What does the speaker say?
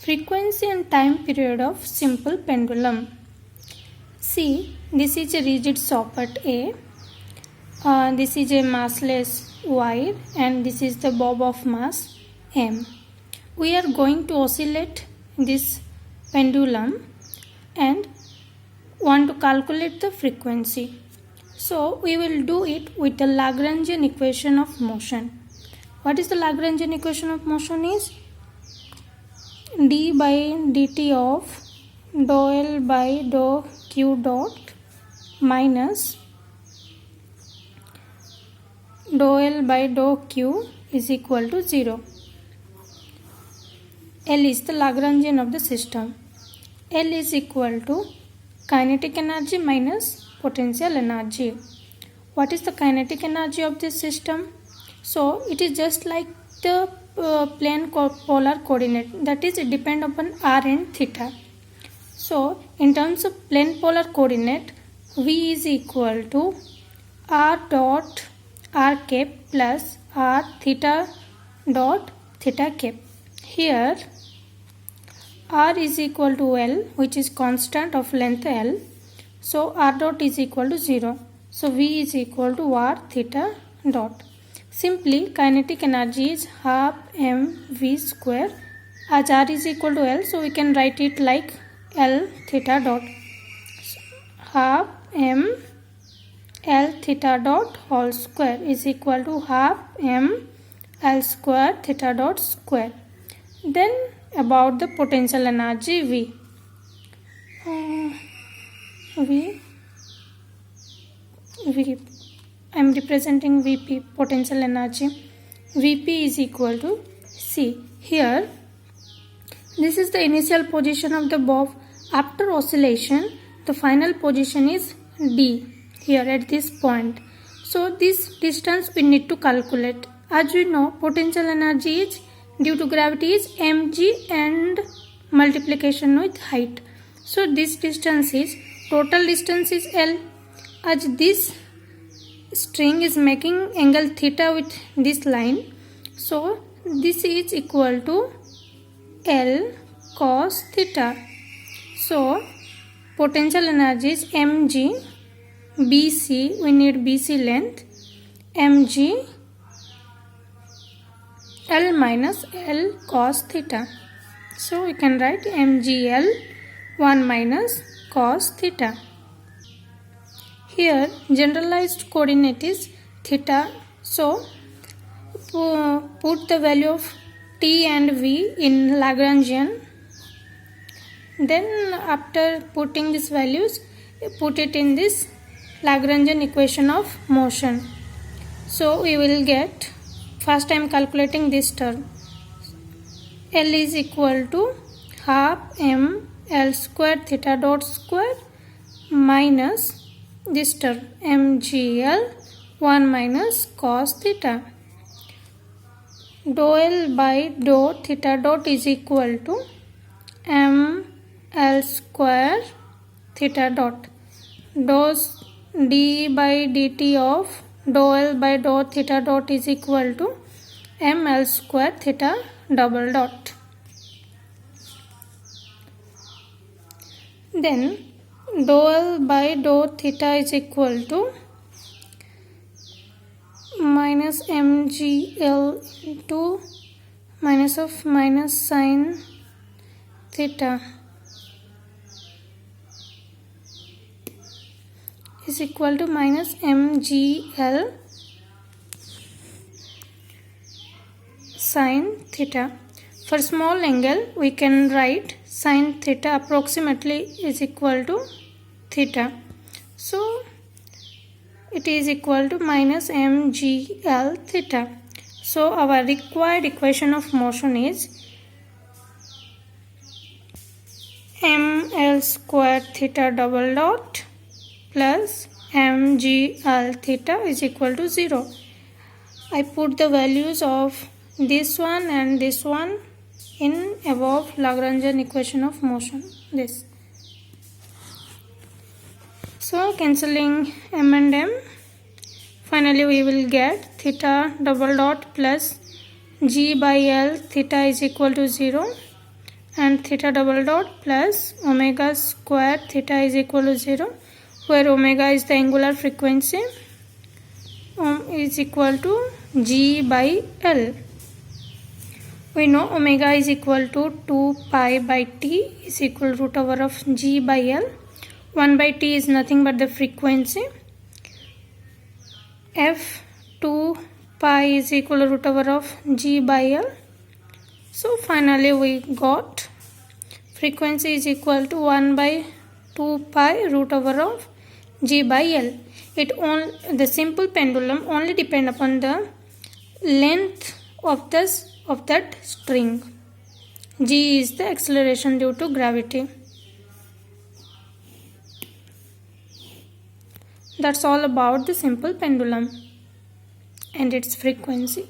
Frequency and time period of simple pendulum. See, this is a rigid socket A. This is a massless wire and this is the bob of mass M. We are going to oscillate this pendulum and want to calculate the frequency. So we will do it with the Lagrangian equation of motion. What is the Lagrangian equation of motion is d by dt of dou L by dou Q dot minus dou L by dou Q is equal to 0. L is the Lagrangian of the system. L is equal to kinetic energy minus potential energy. What is the kinetic energy of this system? So it is just like the plane polar coordinate, that is it depend upon r and theta. So in terms of plane polar coordinate, V is equal to r dot r cap plus r theta dot theta cap. Here r is equal to L, which is constant of length L. So r dot is equal to 0. So V is equal to r theta dot. Simply kinetic energy is half mv square. As r is equal to L, so we can write it like L theta dot. So half m L theta dot whole square is equal to half m L square theta dot square. Then about the potential energy V. I am representing Vp, potential energy. Vp is equal to C. Here, this is the initial position of the bob. After oscillation, the final position is D, here at this point. So this distance we need to calculate. As we know, potential energy is due to gravity is mg and multiplication with height. So this distance is, total distance is L. As this string is making angle theta with this line, so this is equal to L cos theta. So potential energy is mg bc, we need bc length, mg L minus L cos theta. So we can write mgl 1 minus cos theta. Here generalized coordinate is theta. So put the value of t and v in Lagrangian. Then after putting these values, put it in this Lagrangian equation of motion. So we will get, first I am calculating this term. L is equal to half m L square theta dot square minus this term mgl 1 minus cos theta. Dou L by dou theta dot is equal to m L square theta dot. Dou d by dt of dou L by dou theta dot is equal to m L square theta double dot. Then dou L by dou theta is equal to minus mgl into minus of minus sin theta is equal to minus mgl sin theta. For small angle, we can write sin theta approximately is equal to theta. So it is equal to minus mgl theta. So our required equation of motion is ml square theta double dot plus mgl theta is equal to 0. I put the values of this one and this one in above Lagrangian equation of motion, this. So cancelling m and m, finally we will get theta double dot plus g by L theta is equal to 0 and theta double dot plus omega square theta is equal to 0, where omega is the angular frequency is equal to G by L. We know omega is equal to 2 pi by T is equal to root over of G by L. 1 by T is nothing but the frequency. F 2 pi is equal to root over of G by L. So finally we got frequency is equal to 1 by 2 pi root over of G by L. The simple pendulum only depend upon the length of that string. G is the acceleration due to gravity. That's all about the simple pendulum and its frequency.